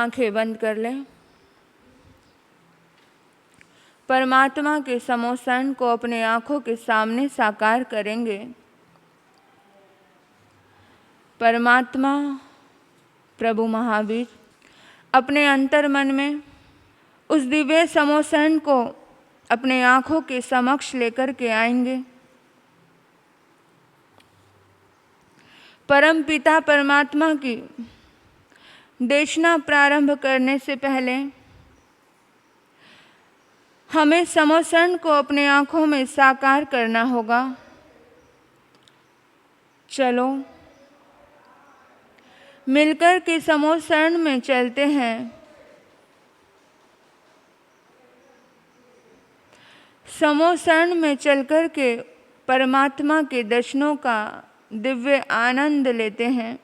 आंखें बंद कर लें। परमात्मा के समोसन को अपने आंखों के सामने साकार करेंगे। परमात्मा प्रभु महावीर अपने अंतर मन में उस दिव्य समोसन को अपने आंखों के समक्ष लेकर के आएंगे। परम पिता परमात्मा की देशना प्रारंभ करने से पहले हमें समोसन को अपने आंखों में साकार करना होगा। चलो मिलकर के समोसन में चलते हैं। समोसन में चलकर के परमात्मा के दर्शनों का दिव्य आनंद लेते हैं,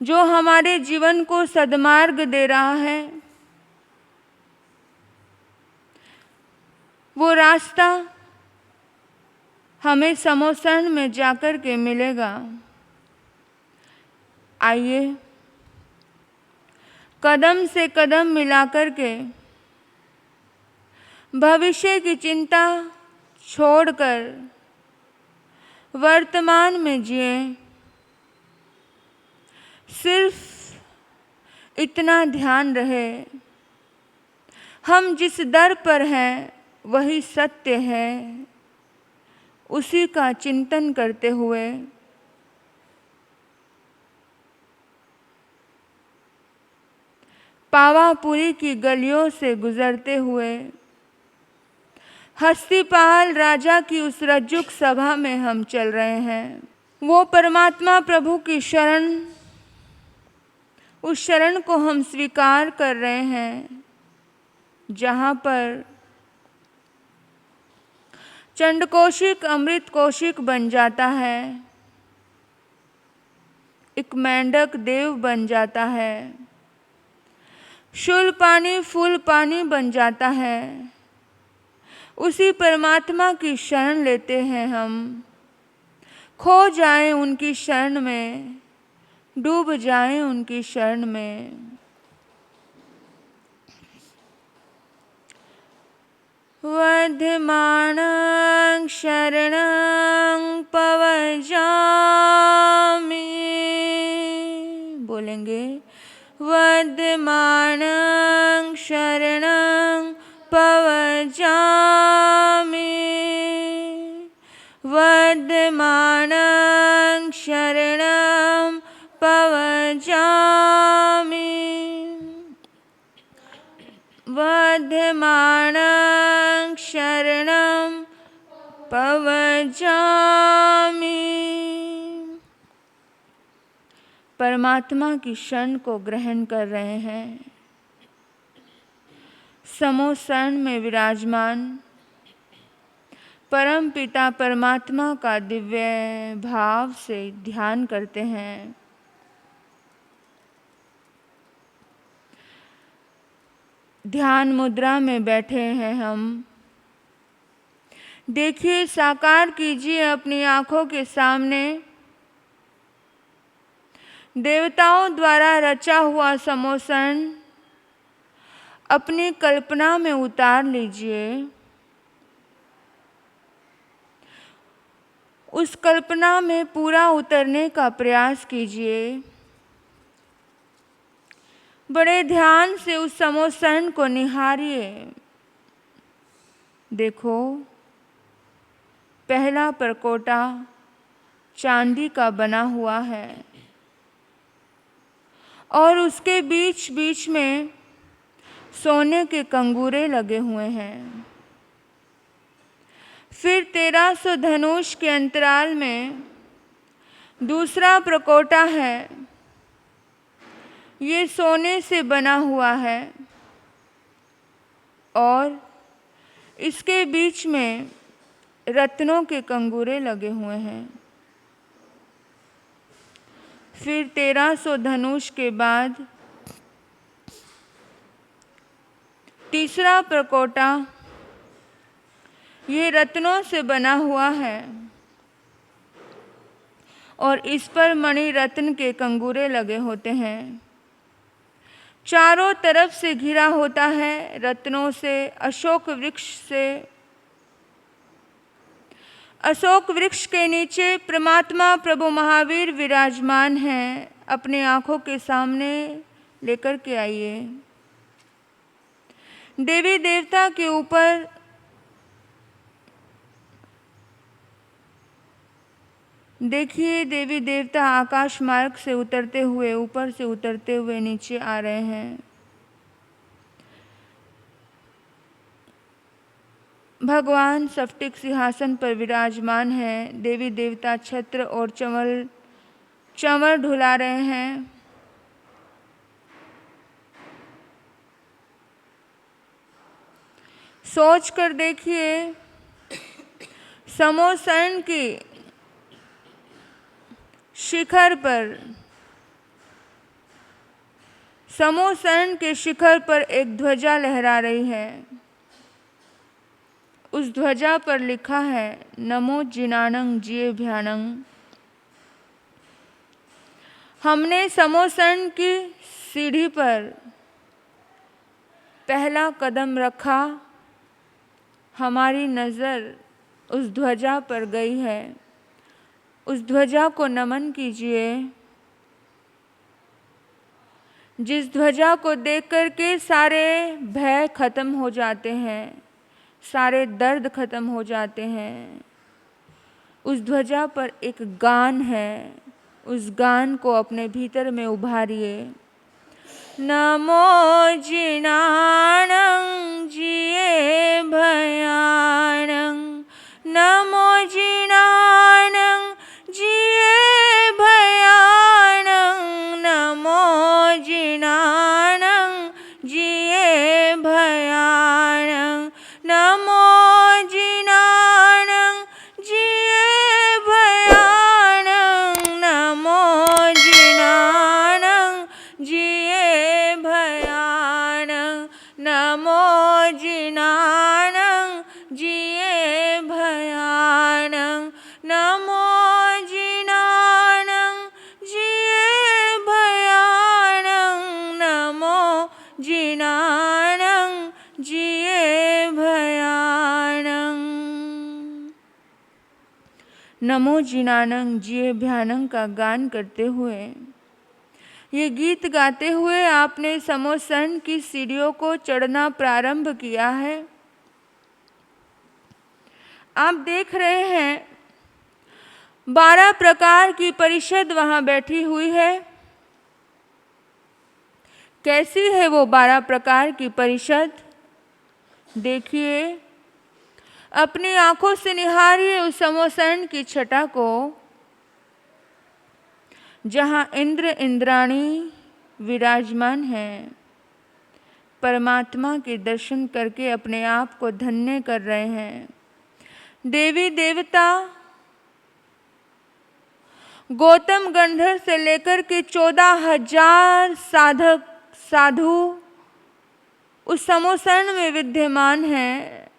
जो हमारे जीवन को सद्मार्ग दे रहा है। वो रास्ता हमें समोसन में जाकर के मिलेगा। आइए कदम से कदम मिलाकर के भविष्य की चिंता छोड़कर वर्तमान में जिए। सिर्फ इतना ध्यान रहे, हम जिस दर पर हैं वही सत्य है, उसी का चिंतन करते हुए पावापुरी की गलियों से गुजरते हुए हस्तिपाल राजा की उस रज्जुक सभा में हम चल रहे हैं। वो परमात्मा प्रभु की शरण, उस शरण को हम स्वीकार कर रहे हैं, जहाँ पर चंडकोशिक अमृत कोशिक बन जाता है, एक मेंढक देव बन जाता है, शुल पानी फूल पानी बन जाता है। उसी परमात्मा की शरण लेते हैं हम। खो जाएं उनकी शरण में, डूब जाएं उनकी शरण में। वर्धमानं शरणं पवजामि, बोलेंगे वर्धमानं शरणं पवजामि, वर्धमानं शरणं पवजामि, वर्धमानं शरणं पवजामि। परमात्मा की शरण को ग्रहण कर रहे हैं। समोसन में विराजमान परम पिता परमात्मा का दिव्य भाव से ध्यान करते हैं। ध्यान मुद्रा में बैठे हैं हम। देखिए, साकार कीजिए अपनी आंखों के सामने देवताओं द्वारा रचा हुआ समोसन अपनी कल्पना में उतार लीजिए। उस कल्पना में पूरा उतरने का प्रयास कीजिए। बड़े ध्यान से उस समोसन को निहारिए। देखो, पहला परकोटा चांदी का बना हुआ है और उसके बीच बीच में सोने के कंगूरे लगे हुए हैं। फिर 1300 धनुष के अंतराल में दूसरा प्रकोटा है। ये सोने से बना हुआ है और इसके बीच में रत्नों के कंगूरे लगे हुए हैं। फिर 1300 धनुष के बाद तीसरा प्रकोटा, ये रत्नों से बना हुआ है और इस पर मणि रत्न के कंगूरे लगे होते हैं। चारों तरफ से घिरा होता है रत्नों से। अशोक वृक्ष के नीचे परमात्मा प्रभु महावीर विराजमान हैं। अपने आँखों के सामने लेकर के आइए। देवी देवता के ऊपर देखिए, देवी देवता आकाश मार्ग से उतरते हुए, ऊपर से उतरते हुए नीचे आ रहे हैं। भगवान स्फटिक सिंहासन पर विराजमान हैं। देवी देवता छत्र और चंवर ढुला रहे हैं। सोच कर देखिए, समोसन की शिखर पर एक ध्वजा लहरा रही है। उस ध्वजा पर लिखा है नमो जिनानं जिये भयानं। हमने समोसन की सीढ़ी पर पहला कदम रखा, हमारी नज़र उस ध्वजा पर गई है। उस ध्वजा को नमन कीजिए, जिस ध्वजा को देख कर के सारे भय खत्म हो जाते हैं, सारे दर्द खत्म हो जाते हैं। उस ध्वजा पर एक गान है, उस गान को अपने भीतर में उभारिए। नमो जिनानं जिये भयानं, नमो जिनानं जिये भयानं, नमो जिनानं जिये भयानं, नमो जिनानं जिये भयानं, नमो जिनानं जिये भयानं, नमो जिनानं जिये भयानं, नमो जिनानं जिये भयानं, नमो जिनानं जिये भयानं। नमो जिनानं जिये भयानं का गान करते हुए, ये गीत गाते हुए आपने समोसन की सीढ़ियों को चढ़ना प्रारंभ किया है। आप देख रहे हैं 12 प्रकार की परिषद वहाँ बैठी हुई है। कैसी है वो 12 प्रकार की परिषद? देखिए, अपनी आंखों से निहारिए उस समोसन की छटा को, जहाँ इंद्र इंद्राणी विराजमान हैं। परमात्मा के दर्शन करके अपने आप को धन्य कर रहे हैं। देवी देवता गौतम गंधर्व से लेकर के 14,000 साधु उस समोसन में विद्यमान हैं।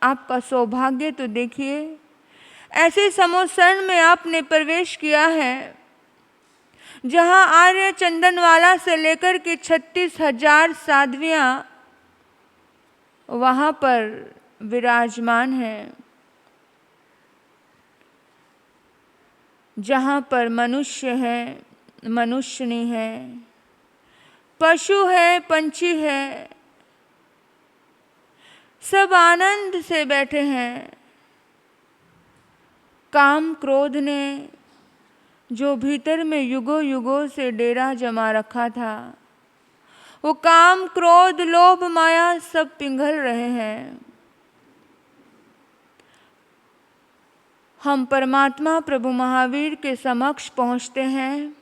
आपका सौभाग्य तो देखिए, ऐसे समोसन में आपने प्रवेश किया है जहां आर्य चंदनवाला से लेकर के 36,000 साध्वियां वहां पर विराजमान हैं। जहाँ पर मनुष्य है, मनुष्यनी है, पशु है, पंछी है, सब आनंद से बैठे हैं। काम क्रोध ने जो भीतर में युगों युगों से डेरा जमा रखा था, वो काम क्रोध लोभ माया सब पिघल रहे हैं। हम परमात्मा प्रभु महावीर के समक्ष पहुँचते हैं।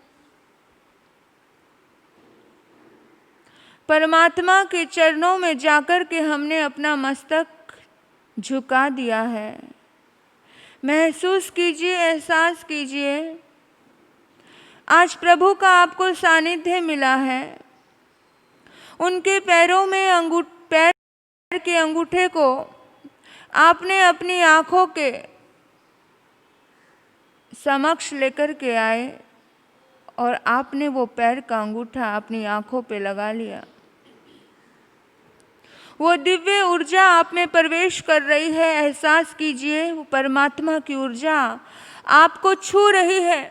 परमात्मा के चरणों में जाकर के हमने अपना मस्तक झुका दिया है। महसूस कीजिए, एहसास कीजिए, आज प्रभु का आपको सानिध्य मिला है। उनके पैरों में पैर के अंगूठे को आपने अपनी आँखों के समक्ष लेकर के आए और आपने वो पैर का अंगूठा अपनी आंखों पे लगा लिया। वो दिव्य ऊर्जा आप में प्रवेश कर रही है। एहसास कीजिए, वो परमात्मा की ऊर्जा आपको छू रही है।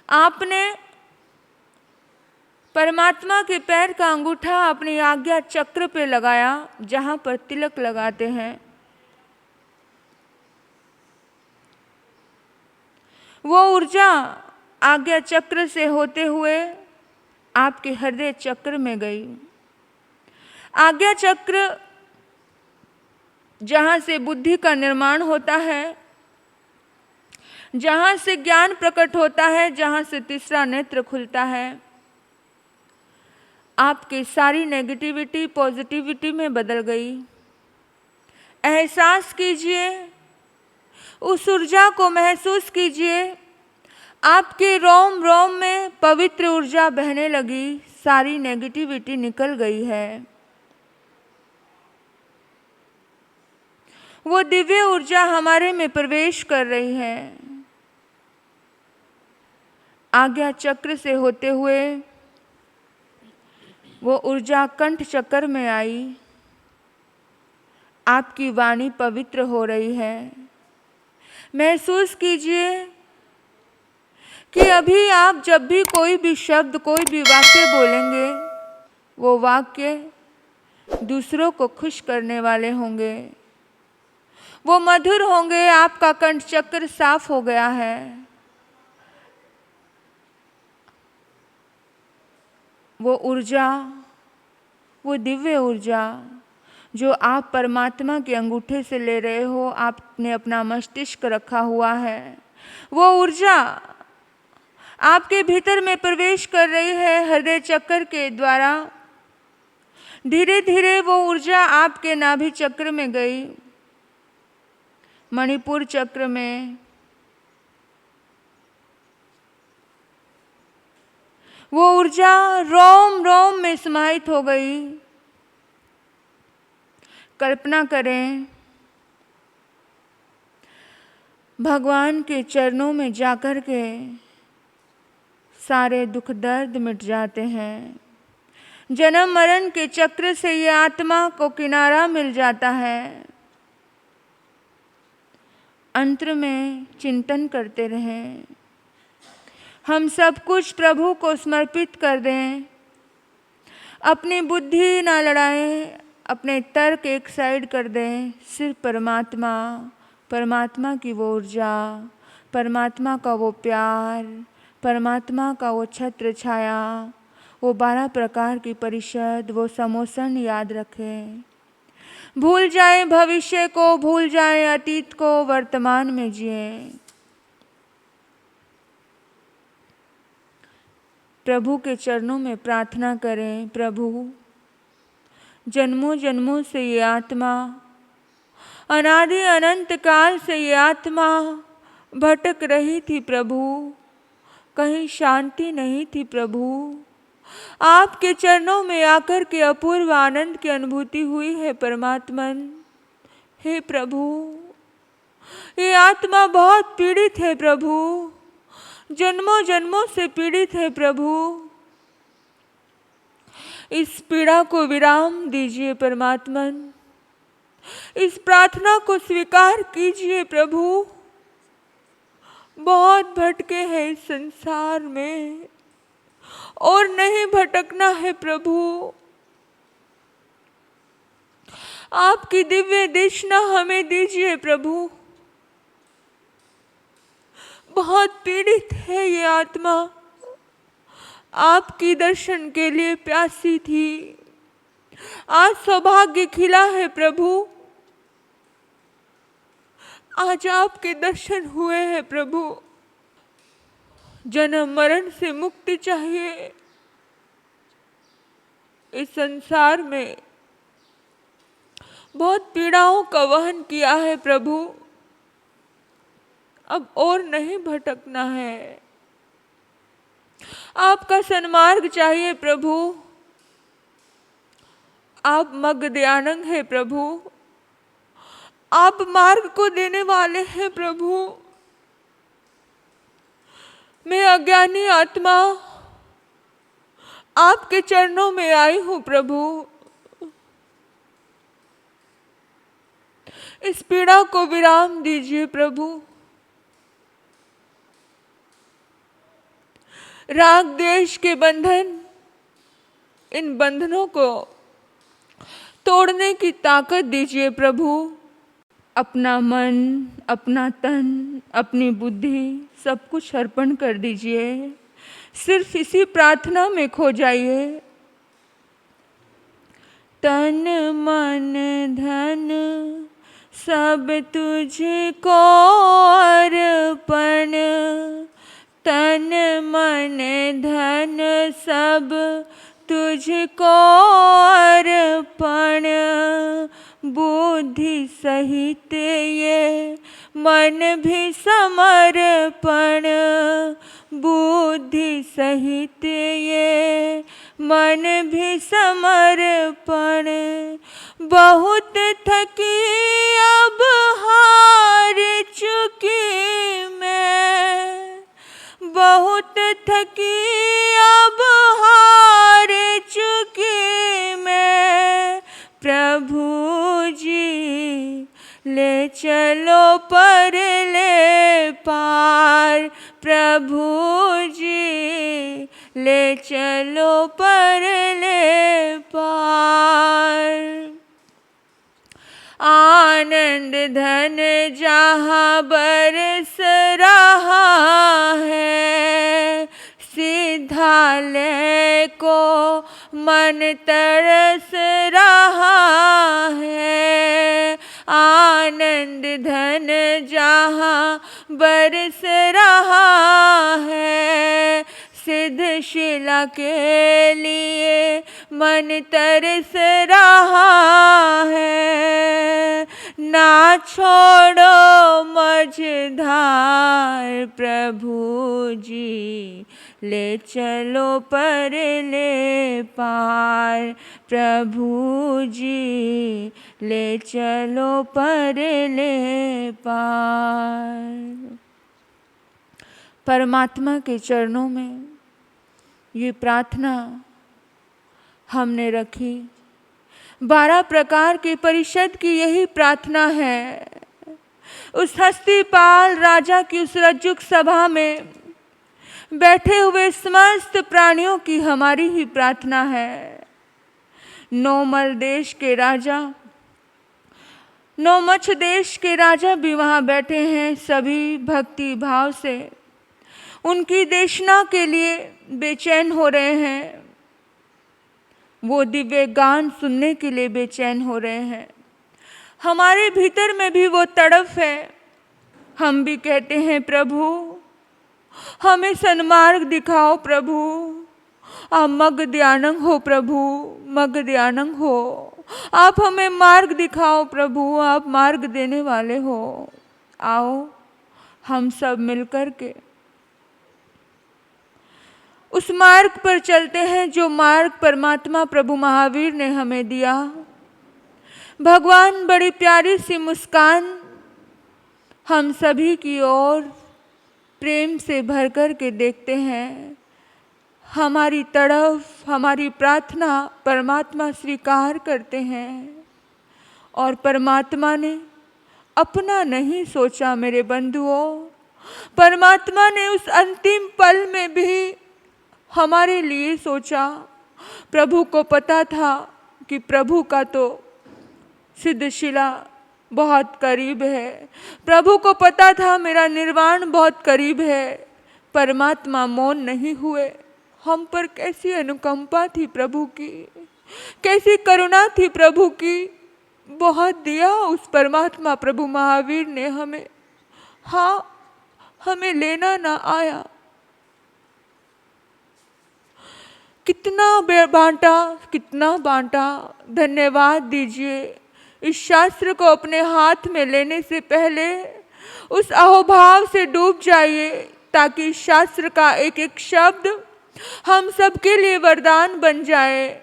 आपने परमात्मा के पैर का अंगूठा अपनी आज्ञा चक्र पे लगाया, जहां पर तिलक लगाते हैं। वो ऊर्जा आज्ञा चक्र से होते हुए आपके हृदय चक्र में गई। आज्ञा चक्र जहां से बुद्धि का निर्माण होता है, जहां से ज्ञान प्रकट होता है, जहां से तीसरा नेत्र खुलता है, आपकी सारी नेगेटिविटी पॉजिटिविटी में बदल गई। एहसास कीजिए, उस ऊर्जा को महसूस कीजिए। आपके रोम रोम में पवित्र ऊर्जा बहने लगी, सारी नेगेटिविटी निकल गई है। वो दिव्य ऊर्जा हमारे में प्रवेश कर रही है। आज्ञा चक्र से होते हुए वो ऊर्जा कंठ चक्र में आई। आपकी वाणी पवित्र हो रही है। महसूस कीजिए कि अभी आप जब भी कोई भी शब्द, कोई भी वाक्य बोलेंगे, वो वाक्य दूसरों को खुश करने वाले होंगे, वो मधुर होंगे। आपका कंठ चक्र साफ हो गया है। वो ऊर्जा, वो दिव्य ऊर्जा जो आप परमात्मा के अंगूठे से ले रहे हो, आपने अपना मस्तिष्क रखा हुआ है, वो ऊर्जा आपके भीतर में प्रवेश कर रही है हृदय चक्र के द्वारा। धीरे धीरे वो ऊर्जा आपके नाभि चक्र में गई, मणिपुर चक्र में, वो ऊर्जा रोम रोम में समाहित हो गई। कल्पना करें, भगवान के चरणों में जाकर के सारे दुख दर्द मिट जाते हैं। जन्म मरण के चक्र से ये आत्मा को किनारा मिल जाता है। अंतर में चिंतन करते रहें। हम सब कुछ प्रभु को समर्पित कर दें। अपनी बुद्धि ना लड़ाएं, अपने तर्क एक साइड कर दें। सिर्फ परमात्मा, परमात्मा की वो ऊर्जा, परमात्मा का वो प्यार, परमात्मा का वो छत्र छाया, वो 12 प्रकार की परिषद, वो समोसन याद रखें। भूल जाएं भविष्य को, भूल जाएं अतीत को, वर्तमान में जिएं। प्रभु के चरणों में प्रार्थना करें, प्रभु जन्मों जन्मों से ये आत्मा, अनादि अनंत काल से ये आत्मा भटक रही थी प्रभु, कहीं शांति नहीं थी प्रभु। आपके चरणों में आकर के अपूर्व आनंद की अनुभूति हुई है परमात्मन। हे प्रभु, ये आत्मा बहुत पीड़ित है प्रभु, जन्मों जन्मों से पीड़ित है प्रभु। इस पीड़ा को विराम दीजिए परमात्मन। इस प्रार्थना को स्वीकार कीजिए प्रभु। बहुत भटके हैं इस संसार में और नहीं भटकना है प्रभु। आपकी दिव्य दिशा हमें दीजिए प्रभु। बहुत पीड़ित है ये आत्मा, आपकी दर्शन के लिए प्यासी थी। आज सौभाग्य खिला है प्रभु, आज आपके दर्शन हुए हैं प्रभु। जन्म मरण से मुक्ति चाहिए। इस संसार में बहुत पीड़ाओं का वहन किया है प्रभु, अब और नहीं भटकना है। आपका सन्मार्ग चाहिए प्रभु। आप मग दयानंग है प्रभु। आप मार्ग को देने वाले हैं प्रभु। मैं अज्ञानी आत्मा आपके चरणों में आई हूँ प्रभु। इस पीड़ा को विराम दीजिए प्रभु। राग द्वेष के बंधन, इन बंधनों को तोड़ने की ताकत दीजिए प्रभु। अपना मन, अपना तन, अपनी बुद्धि सब कुछ अर्पण कर दीजिए। सिर्फ इसी प्रार्थना में खो जाइए। तन मन धन सब तुझको अर्पण, तन मन धन सब तुझको अर्पण। बुद्धि सहित ये मन भी समर्पण, बुद्धि सहित ये मन भी समर्पण। बहुत थकी अब हार चुकी मैं, बहुत थकी अब हार चुकी मैं। प्रभु जी ले चलो पर ले पार, प्रभु जी ले चलो पर ले पार। आनंद धन जहाँ बरस रहा है, सिद्धालय को मन तरस रहा है। आनंद धन जहाँ बरस रहा है, सिद्धशिला के लिए मन तरस रहा है। ना छोड़ो मझधार, प्रभु जी ले चलो पर ले पार, प्रभु जी ले चलो पर ले पार। परमात्मा के चरणों में ये प्रार्थना हमने रखी। 12 प्रकार के परिषद की यही प्रार्थना है। उस हस्तिपाल राजा की उस रज्जुक सभा में बैठे हुए समस्त प्राणियों की हमारी ही प्रार्थना है। नौमल देश के राजा, नौमच्छ देश के राजा भी वहाँ बैठे हैं। सभी भक्ति भाव से उनकी देशना के लिए बेचैन हो रहे हैं। वो दिव्य गान सुनने के लिए बेचैन हो रहे हैं। हमारे भीतर में भी वो तड़प है। हम भी कहते हैं प्रभु हमें सन्मार्ग दिखाओ, प्रभु आप मगध्यानंग हो, प्रभु मगध्यानंग हो। आप हमें मार्ग दिखाओ प्रभु, आप मार्ग देने वाले हो। आओ हम सब मिलकर के उस मार्ग पर चलते हैं जो मार्ग परमात्मा प्रभु महावीर ने हमें दिया। भगवान बड़ी प्यारी सी मुस्कान हम सभी की ओर प्रेम से भर कर के देखते हैं। हमारी तड़फ, हमारी प्रार्थना परमात्मा स्वीकार करते हैं। और परमात्मा ने अपना नहीं सोचा मेरे बंधुओं, परमात्मा ने उस अंतिम पल में भी हमारे लिए सोचा। प्रभु को पता था कि प्रभु का तो सिद्धशिला बहुत करीब है। प्रभु को पता था मेरा निर्वाण बहुत करीब है। परमात्मा मौन नहीं हुए। हम पर कैसी अनुकंपा थी प्रभु की, कैसी करुणा थी प्रभु की। बहुत दिया उस परमात्मा प्रभु महावीर ने हमें। हाँ, हमें लेना ना आया। कितना बांटा, कितना बांटा। धन्यवाद दीजिए। इस शास्त्र को अपने हाथ में लेने से पहले उस अहोभाव से डूब जाइए, ताकि इस शास्त्र का एक एक शब्द हम सबके लिए वरदान बन जाए।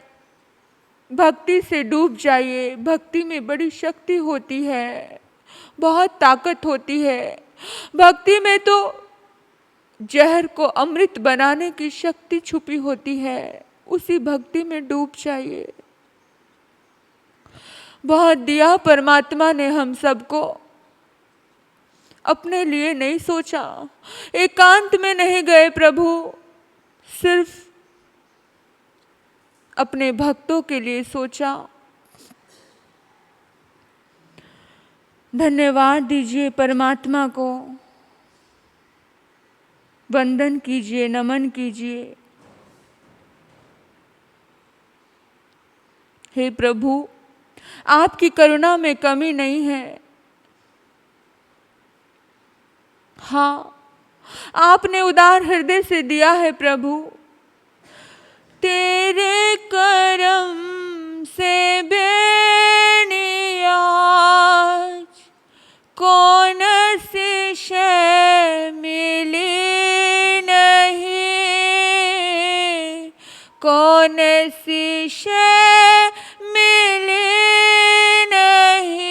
भक्ति से डूब जाइए। भक्ति में बड़ी शक्ति होती है। बहुत ताकत होती है। भक्ति में तो जहर को अमृत बनाने की शक्ति छुपी होती है। उसी भक्ति में डूब जाइए। बहुत दिया परमात्मा ने हम सबको, अपने लिए नहीं सोचा, एकांत में नहीं गए प्रभु, सिर्फ अपने भक्तों के लिए सोचा। धन्यवाद दीजिए परमात्मा को, वंदन कीजिए, नमन कीजिए। हे प्रभु, आपकी करुणा में कमी नहीं है। हाँ, आपने उदार हृदय से दिया है प्रभु। तेरे करम से बेनी आज कौन सी शय मिली नहीं, कौन सी शय मिली नहीं,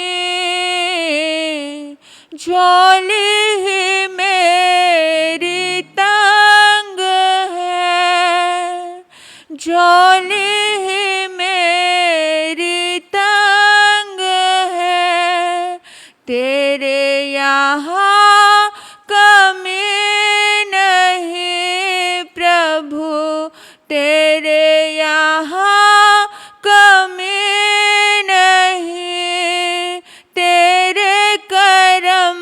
झोली ही मेरी तंग है, झोली ही मेरी तंग है, तेरे यहाँ कमी नहीं प्रभु, तेरे यहाँ कमी नहीं, तेरे करम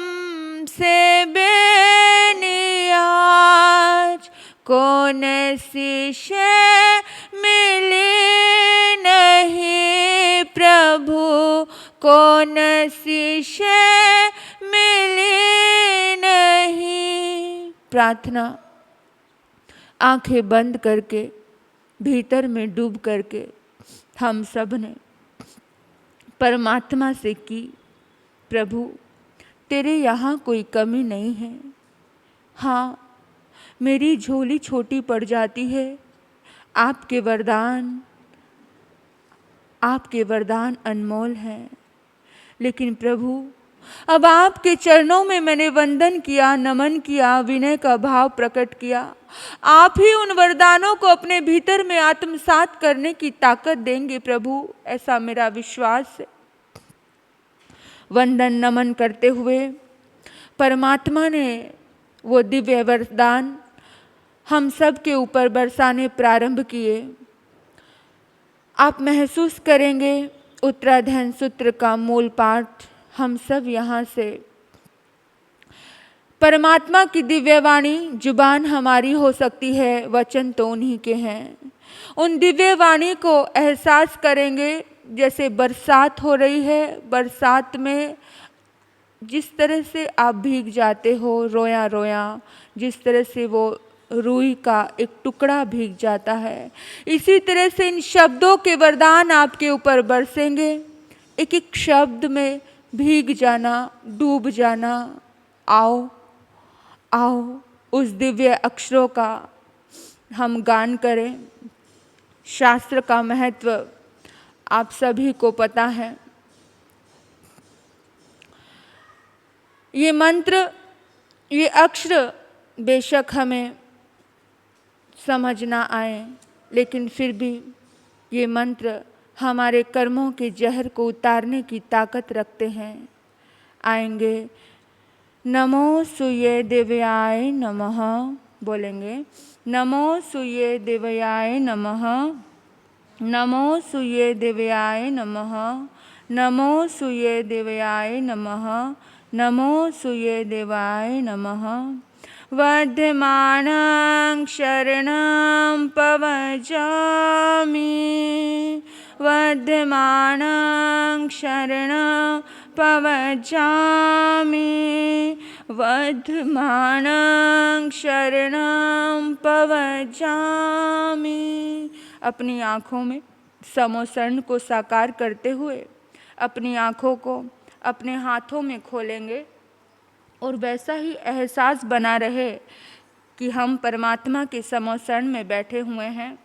से बेनी आज कौन सी शय मिली नहीं प्रभु, कौन सी शय मिली नहीं। प्रार्थना आंखें बंद करके, भीतर में डूब करके हम सब ने परमात्मा से की, प्रभु तेरे यहाँ कोई कमी नहीं है। हाँ, मेरी झोली छोटी पड़ जाती है, आपके वरदान अनमोल हैं। लेकिन प्रभु, अब आपके चरणों में मैंने वंदन किया, नमन किया, विनय का भाव प्रकट किया। आप ही उन वरदानों को अपने भीतर में आत्मसात करने की ताकत देंगे प्रभु, ऐसा मेरा विश्वास है। वंदन नमन करते हुए परमात्मा ने वो दिव्य वरदान हम सब के ऊपर बरसाने प्रारंभ किए। आप महसूस करेंगे उत्तराध्ययन सूत्र का मूल पाठ हम सब यहाँ से, परमात्मा की दिव्यवाणी जुबान हमारी हो सकती है, वचन तो उन्हीं के हैं। उन दिव्यवाणी को एहसास करेंगे जैसे बरसात हो रही है। बरसात में जिस तरह से आप भीग जाते हो रोया रोया, जिस तरह से वो रूई का एक टुकड़ा भीग जाता है, इसी तरह से इन शब्दों के वरदान आपके ऊपर बरसेंगे। एक एक शब्द में भीग जाना, डूब जाना। आओ आओ उस दिव्य अक्षरों का हम गान करें। शास्त्र का महत्व आप सभी को पता है। ये मंत्र, ये अक्षर बेशक हमें समझ ना आए, लेकिन फिर भी ये मंत्र हमारे कर्मों के जहर को उतारने की ताकत रखते हैं। आएंगे, नमो सूर्य देवयाय नमः, बोलेंगे नमो सूर्य देवयाय नमः, नमो सूर्य देवयाय नमः, नमो सूर्य देवयाय नमः, नमो सूर्य देवाय नमः। वर्धमानं शरणं पवजामि, वर्धमानं शरणं पवजामि, वर्धमानं शरणं पवजामि। अपनी आँखों में समोसर्ण को साकार करते हुए अपनी आँखों को अपने हाथों में खोलेंगे और वैसा ही एहसास बना रहे कि हम परमात्मा के समोसर्ण में बैठे हुए हैं।